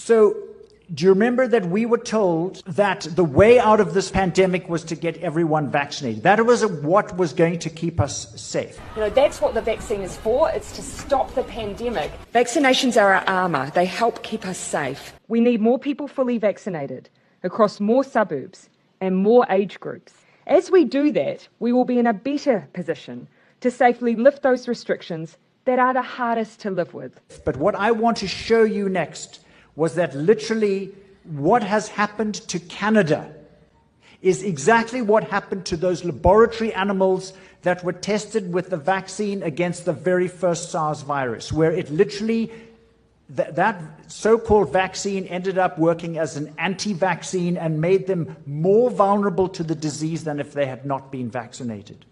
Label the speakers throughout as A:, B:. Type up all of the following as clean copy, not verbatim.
A: So, do you remember that we were told that the way out of this pandemic was to get everyone vaccinated? That was what was going to keep us safe.
B: That's what the vaccine is for. It's to stop the pandemic. Vaccinations are our armour. They help keep us safe.
C: We need more people fully vaccinated across more suburbs and more age groups. As we do that, we will be in a better position to safely lift those restrictions that are the hardest to live with.
A: But what I want to show you next was that literally what has happened to Canada is exactly what happened to those laboratory animals that were tested with the vaccine against the very first SARS virus, where it literally, that so-called vaccine ended up working as an anti-vaccine and made them more vulnerable to the disease than if they had not been vaccinated.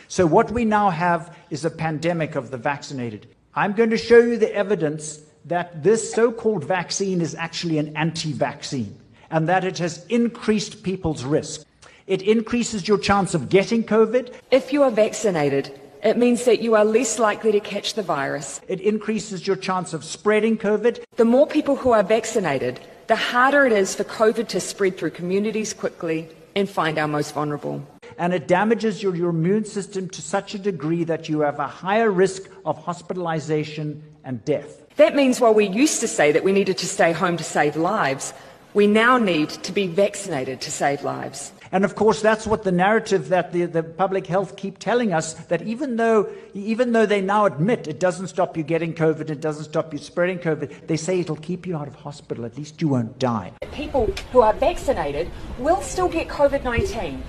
A: So what we now have is a pandemic of the vaccinated. I'm going to show you the evidence that this so-called vaccine is actually an anti-vaccine and that it has increased people's risk. It increases your chance of getting COVID.
B: If you are vaccinated, it means that you are less likely to catch the virus.
A: It increases your chance of spreading COVID.
B: The more people who are vaccinated, the harder it is for COVID to spread through communities quickly and find our most vulnerable.
A: And it damages your immune system to such a degree that you have a higher risk of hospitalization and death.
B: That means while we used to say that we needed to stay home to save lives, we now need to be vaccinated to save lives.
A: And of course, that's what the narrative that the public health keep telling us, that even though they now admit it doesn't stop you getting COVID, it doesn't stop you spreading COVID, they say it'll keep you out of hospital, at least you won't die.
B: People who are vaccinated will still get COVID-19.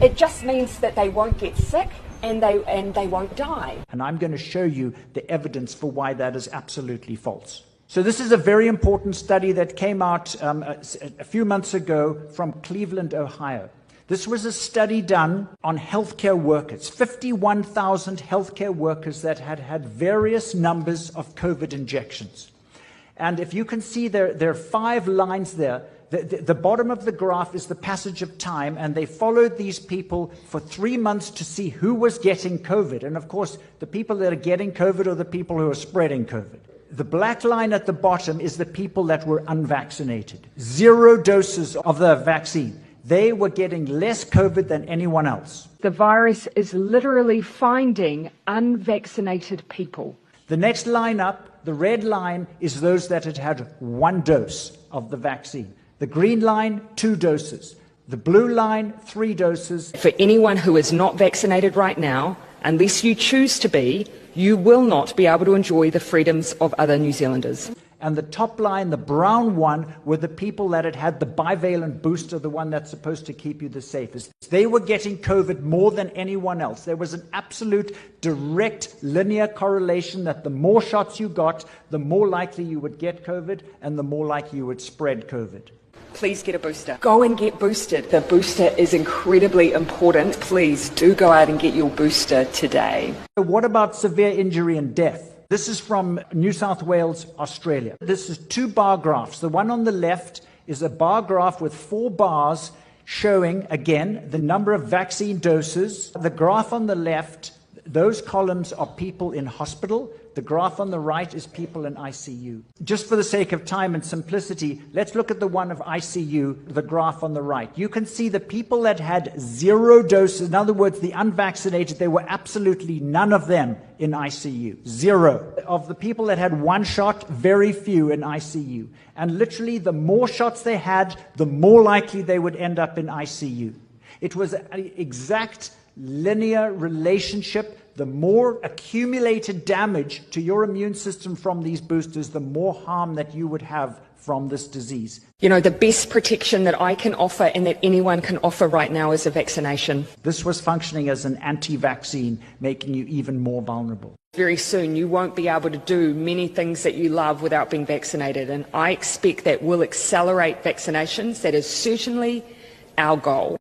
B: It just means that they won't get sick and they won't die.
A: And I'm going to show you the evidence for why that is absolutely false. So this is a very important study that came out a few months ago from Cleveland, Ohio. This was a study done on healthcare workers, 51,000 healthcare workers that had had various numbers of COVID injections. And if you can see there are 5 lines there. The bottom of the graph is the passage of time, and they followed these people for 3 months to see who was getting COVID. And of course, the people that are getting COVID are the people who are spreading COVID. The black line at the bottom is the people that were unvaccinated. 0 doses of the vaccine. They were getting less COVID than anyone else.
C: The virus is literally finding unvaccinated people.
A: The next line up, the red line, is those that had had 1 dose of the vaccine. The green line, 2 doses. The blue line, 3 doses.
B: For anyone who is not vaccinated right now, unless you choose to be, you will not be able to enjoy the freedoms of other New Zealanders.
A: And the top line, the brown one, were the people that had had the bivalent booster, the one that's supposed to keep you the safest. They were getting COVID more than anyone else. There was an absolute direct linear correlation that the more shots you got, the more likely you would get COVID and the more likely you would spread COVID.
B: Please get a booster. Go and get boosted. The booster is incredibly important. Please do go out and get your booster today.
A: What about severe injury and death? This is from New South Wales, Australia. This is 2 bar graphs. The one on the left is a bar graph with 4 bars showing, again, the number of vaccine doses. The graph on the left, those columns are people in hospital. The graph on the right is people in ICU. Just for the sake of time and simplicity, let's look at the one of ICU, the graph on the right. You can see the people that had 0 doses, in other words, the unvaccinated, there were absolutely none of them in ICU. 0. Of the people that had 1 shot, very few in ICU. And literally, the more shots they had, the more likely they would end up in ICU. It was an exact linear relationship. The more accumulated damage to your immune system from these boosters, the more harm that you would have from this disease.
B: You know, the best protection that I can offer and that anyone can offer right now is a vaccination.
A: This was functioning as an anti-vaccine, making you even more vulnerable.
B: Very soon you won't be able to do many things that you love without being vaccinated, and I expect that will accelerate vaccinations. That is certainly our goal.